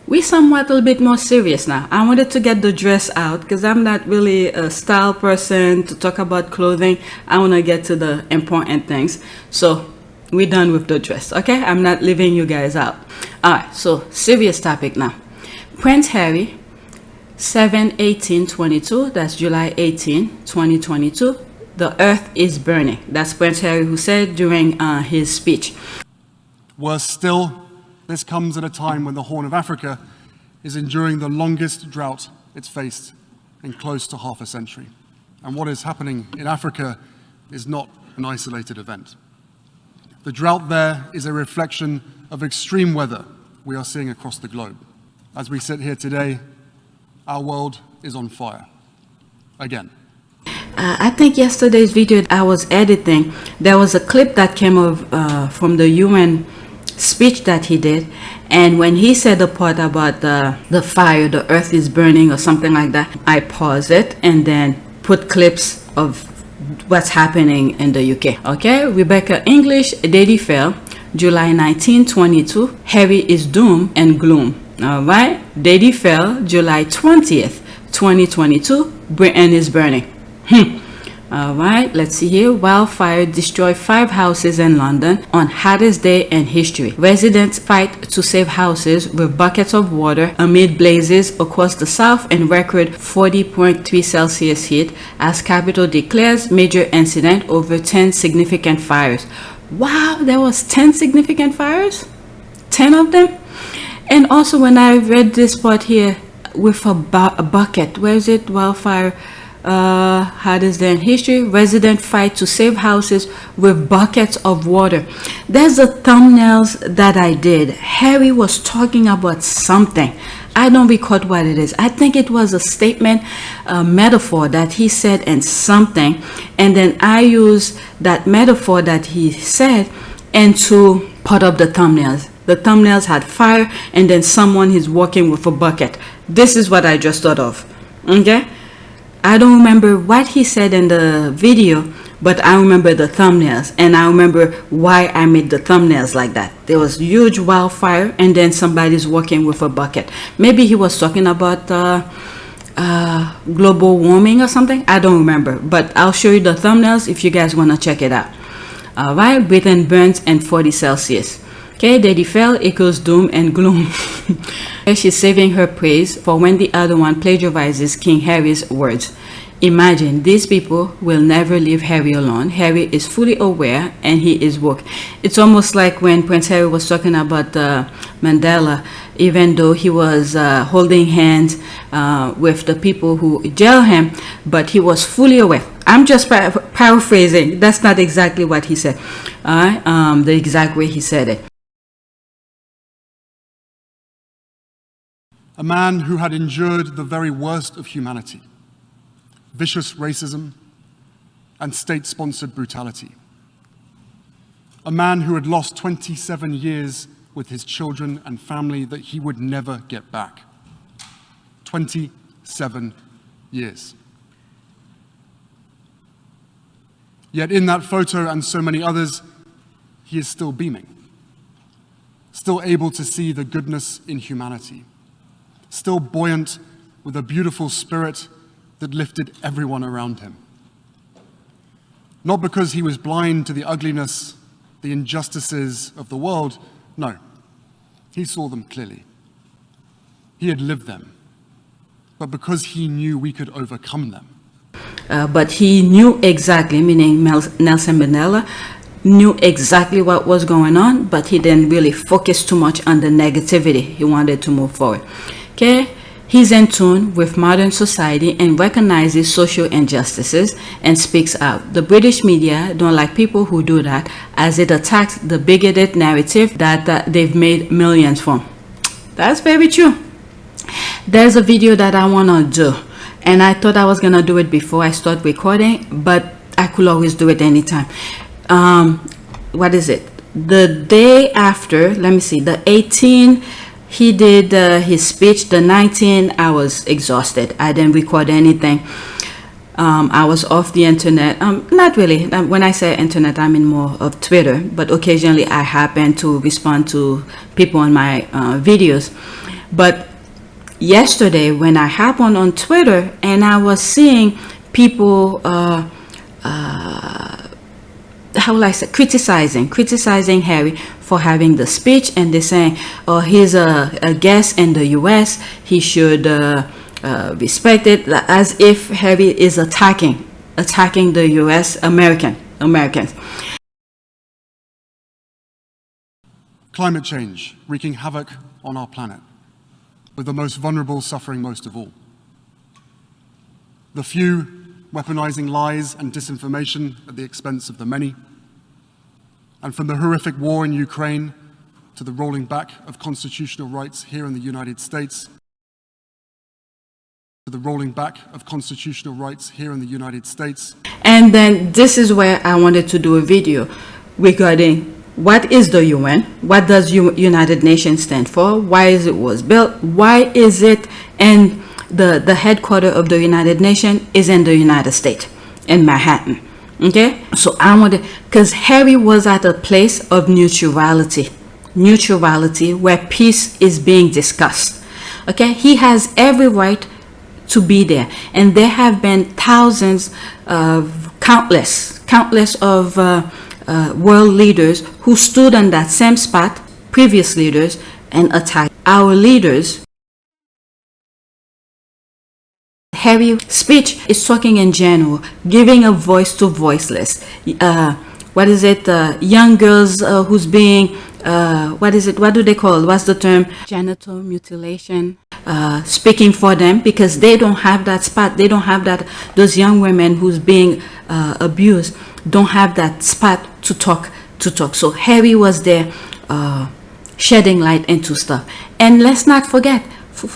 we somewhat a little bit more serious now. I wanted to get the dress out because I'm not really a style person to talk about clothing. I want to get to the important things. So we're done with the dress, okay? I'm not leaving you guys out. All right, so serious topic now. Prince Harry, 7/18/22, that's July 18, 2022. The earth is burning. That's Prince Harry who said during his speech. Worse still, this comes at a time when the Horn of Africa is enduring the longest drought it's faced in close to half a century. And what is happening in Africa is not an isolated event. The drought there is a reflection of extreme weather we are seeing across the globe. As we sit here today, our world is on fire. Again. I think yesterday's video I was editing, there was a clip that came from the UN speech that he did, and when he said the part about the fire, the earth is burning or something like that, I paused it and then put clips of what's happening in the UK. Okay, Rebecca English, Daddy fell, July 19, 22, Harry is doom and gloom. All right, Daddy fell, July 20th, 2022, Britain is burning. All right, let's see here. Wildfire destroyed 5 houses in London on hottest day in history. Residents fight to save houses with buckets of water amid blazes across the south and record 40.3 Celsius heat as capital declares major incident over 10 significant fires. Wow, there was 10 significant fires? 10 of them? And also when I read this part here with a bucket, where is it? Wildfire. Hottest day in history. Resident fight to save houses with buckets of water. There's the thumbnails that I did. Harry was talking about something. I don't recall what it is. I think it was a statement, a metaphor that he said and something, and then I used that metaphor that he said into part of the thumbnails. The thumbnails had fire and then someone is walking with a bucket. This is what I just thought of. Okay, I don't remember what he said in the video, but I remember the thumbnails, and I remember why I made the thumbnails like that. There was huge wildfire and then somebody's walking with a bucket. Maybe he was talking about global warming or something. I don't remember, but I'll show you the thumbnails if you guys want to check it out. All right, Britain burns and 40 Celsius. Okay, Daddy fell equals doom and gloom. She's saving her praise for when the other one plagiarizes King Harry's words. Imagine, these people will never leave Harry alone. Harry is fully aware and he is woke. It's almost like when Prince Harry was talking about Mandela, even though he was holding hands with the people who jailed him, but he was fully aware. I'm just paraphrasing. That's not exactly what he said. The exact way he said it. A man who had endured the very worst of humanity, vicious racism and state-sponsored brutality. A man who had lost 27 years with his children and family that he would never get back. 27 years. Yet in that photo and so many others, he is still beaming, still able to see the goodness in humanity, still buoyant with a beautiful spirit that lifted everyone around him. Not because he was blind to the ugliness, the injustices of the world, no, he saw them clearly. He had lived them, but because he knew we could overcome them. But he knew exactly, meaning Nelson Mandela knew exactly what was going on, but he didn't really focus too much on the negativity. He wanted to move forward. Okay, he's in tune with modern society and recognizes social injustices and speaks out. The British media don't like people who do that, as it attacks the bigoted narrative that they've made millions from. That's very true. There's a video that I want to do, and I thought I was going to do it before I start recording, but I could always do it anytime. What is it? The day after, let me see, the 18, he did his speech. The 19, I was exhausted. I didn't record anything. I was off the internet. Not really. When I say internet, I mean more of Twitter, but occasionally I happen to respond to people on my videos. But yesterday when I happened on Twitter and I was seeing people how will I say, criticizing Harry for having the speech, and they're saying, oh, he's a guest in the US, he should respect it, as if Harry is attacking the US Americans. Climate change wreaking havoc on our planet, with the most vulnerable suffering most of all. The few weaponizing lies and disinformation at the expense of the many. And from the horrific war in Ukraine to the rolling back of constitutional rights here in the United States, And then this is where I wanted to do a video regarding what is the UN, what does United Nations stand for, why is it was built, why is it, and the headquarters of the United Nations is in the United States, in Manhattan. Okay, so I wanted, because Harry was at a place of neutrality where peace is being discussed. Okay, he has every right to be there, and there have been thousands of countless of world leaders who stood on that same spot, previous leaders, and attacked our leaders. Harry's speech is talking in general, giving a voice to voiceless. What is it? Young girls who's being, what do they call? What's the term? Genital mutilation. Speaking for them, because they don't have that spot. They don't have that. Those young women who's being abused don't have that spot to talk. So Harry was there, shedding light into stuff. And let's not forget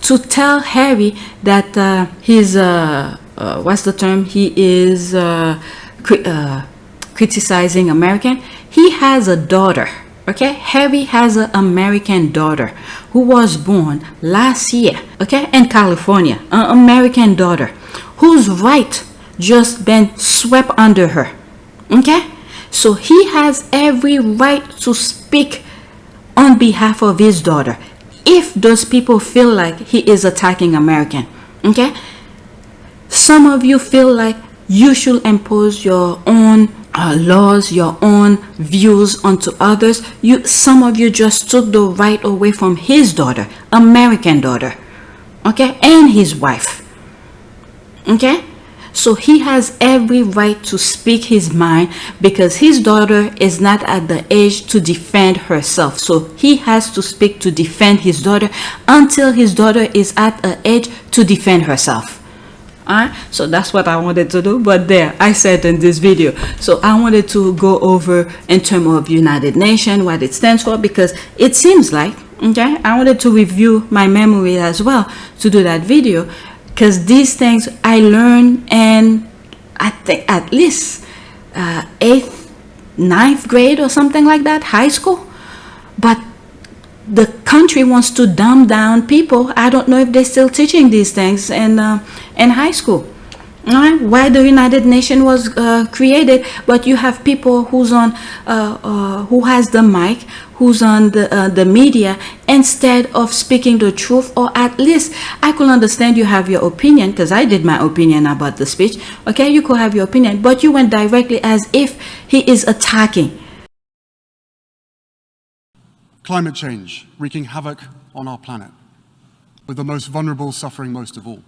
to tell Harry that he's what's the term? He is criticizing American. He has a daughter. Okay, Harry has an American daughter who was born last year, okay, in California, an American daughter whose right just been swept under her. Okay, so he has every right to speak on behalf of his daughter if those people feel like he is attacking American. Okay, some of you feel like you should impose your own laws, your own views onto others. Some of you just took the right away from his daughter, American daughter, okay, and his wife. Okay, so he has every right to speak his mind, because his daughter is not at the age to defend herself. So he has to speak to defend his daughter until his daughter is at an age to defend herself. Alright, so that's what I wanted to do, but there I said in this video. So I wanted to go over in terms of United Nations, what it stands for, because it seems like, okay, I wanted to review my memory as well to do that video, because these things I learned in, I think, at least 8th, 9th grade or something like that, high school. But the country wants to dumb down people. I don't know if they're still teaching these things in high school. Right? Why the United Nations was created, but you have people who's on, who has the mic, who's on the media, instead of speaking the truth, or at least I could understand you have your opinion, because I did my opinion about the speech. Okay, you could have your opinion, but you went directly as if he is attacking. Climate change wreaking havoc on our planet, with the most vulnerable suffering most of all.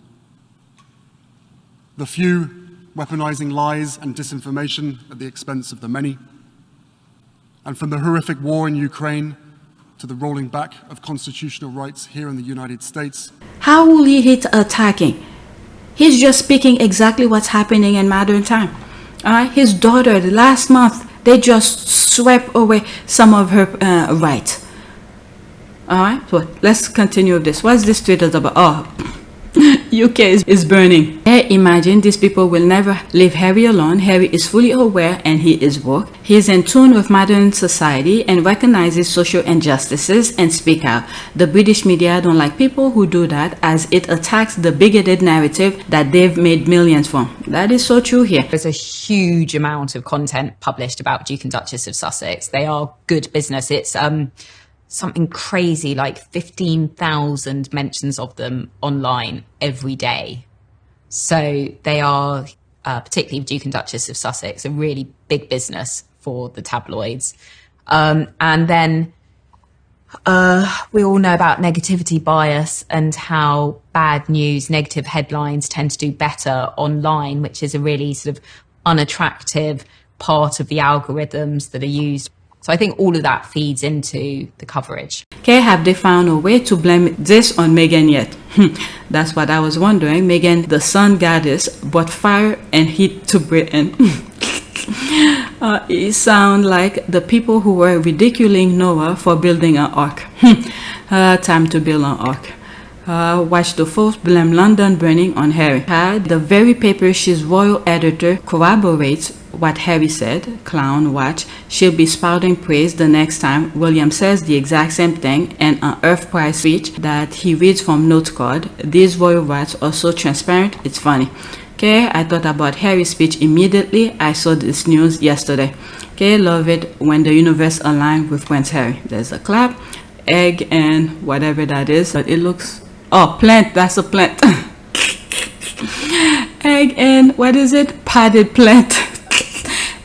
The few weaponizing lies and disinformation at the expense of the many. And from the horrific war in Ukraine to the rolling back of constitutional rights here in the United States. How will he hit attacking? He's just speaking exactly what's happening in modern time. His daughter, last month, they just swept away some of her rights. Alright, so let's continue with this. What's this tweet about? Oh, UK is burning. Imagine these people will never leave Harry alone. Harry is fully aware and he is woke. He is in tune with modern society and recognizes social injustices and speak out. The British media don't like people who do that, as it attacks the bigoted narrative that they've made millions from. That is so true here. There's a huge amount of content published about Duke and Duchess of Sussex. They are good business. It's something crazy like 15,000 mentions of them online every day. So they are, particularly Duke and Duchess of Sussex, a really big business for the tabloids. And then we all know about negativity bias and how bad news, negative headlines tend to do better online, which is a really sort of unattractive part of the algorithms that are used. So I think all of that feeds into the coverage. Okay, have they found a way to blame this on Meghan yet? That's what I was wondering. Meghan, the sun goddess, brought fire and heat to Britain. It sounds like the people who were ridiculing Noah for building an ark. Time to build an ark. Watch the folks blame London burning on Harry. The very paper she's royal editor corroborates what Harry said. Clown, watch. She'll be spouting praise the next time William says the exact same thing and an Earth Prize speech that he reads from note card. These royal rats are so transparent, it's funny. Okay, I thought about Harry's speech immediately. I saw this news yesterday. Okay, love it when the universe aligns with Prince Harry. There's a clap, egg, and whatever that is. But it looks... Oh, plant. That's a plant. Egg and... What is it? Potted plant.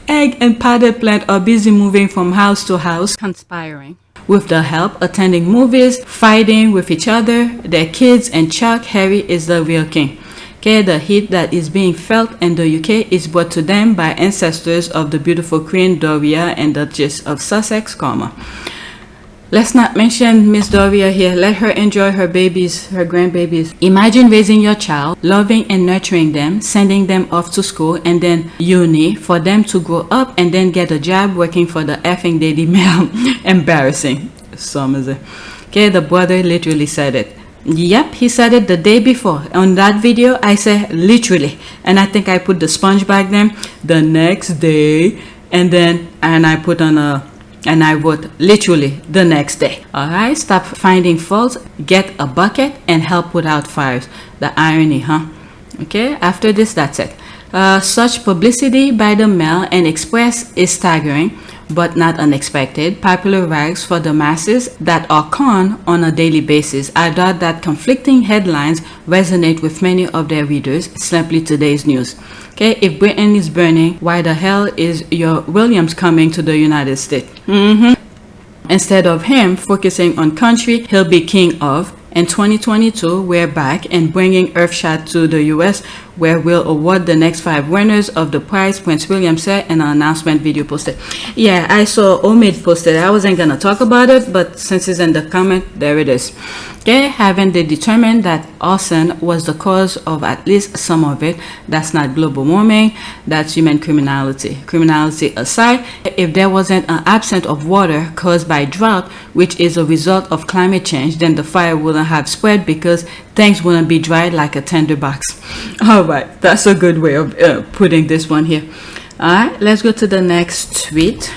Egg and potted plant are busy moving from house to house, conspiring. With the help, attending movies, fighting with each other, their kids, and Chuck, Harry is the real king. Okay, the heat that is being felt in the UK is brought to them by ancestors of the beautiful Queen Doria and Duchess of Sussex, Let's not mention Miss Doria here. Let her enjoy her babies, her grandbabies. Imagine raising your child, loving and nurturing them, sending them off to school and then uni for them to grow up and then get a job working for the effing Daily Mail. Embarrassing. Okay, the brother literally said it. Yep, he said it the day before. On that video, I said literally. And I think I put the sponge back then the next day. And I put on and I wrote literally the next day. Alright, stop finding faults, get a bucket and help put out fires. The irony, huh? Okay, after this, that's it. Such publicity by the Mail and Express is staggering, but not unexpected. Popular rags for the masses that are conned on a daily basis. I doubt that conflicting headlines resonate with many of their readers. Simply today's news. Okay, if Britain is burning, why the hell is your Williams coming to the United States? Instead of him focusing on country he'll be king of. In 2022, we're back and bringing Earthshot to the US, where we'll award the next 5 winners of the prize, Prince William said in an announcement video posted. Yeah, I saw Omid posted. I wasn't gonna talk about it, but since it's in the comment, there it is. Okay, haven't they determined that arson was the cause of at least some of it? That's not global warming, that's human criminality. Criminality aside, if there wasn't an absence of water caused by drought, which is a result of climate change, then the fire wouldn't have spread because things wouldn't be dry like a tinderbox. All right, that's a good way of putting this one here. All right, let's go to the next tweet.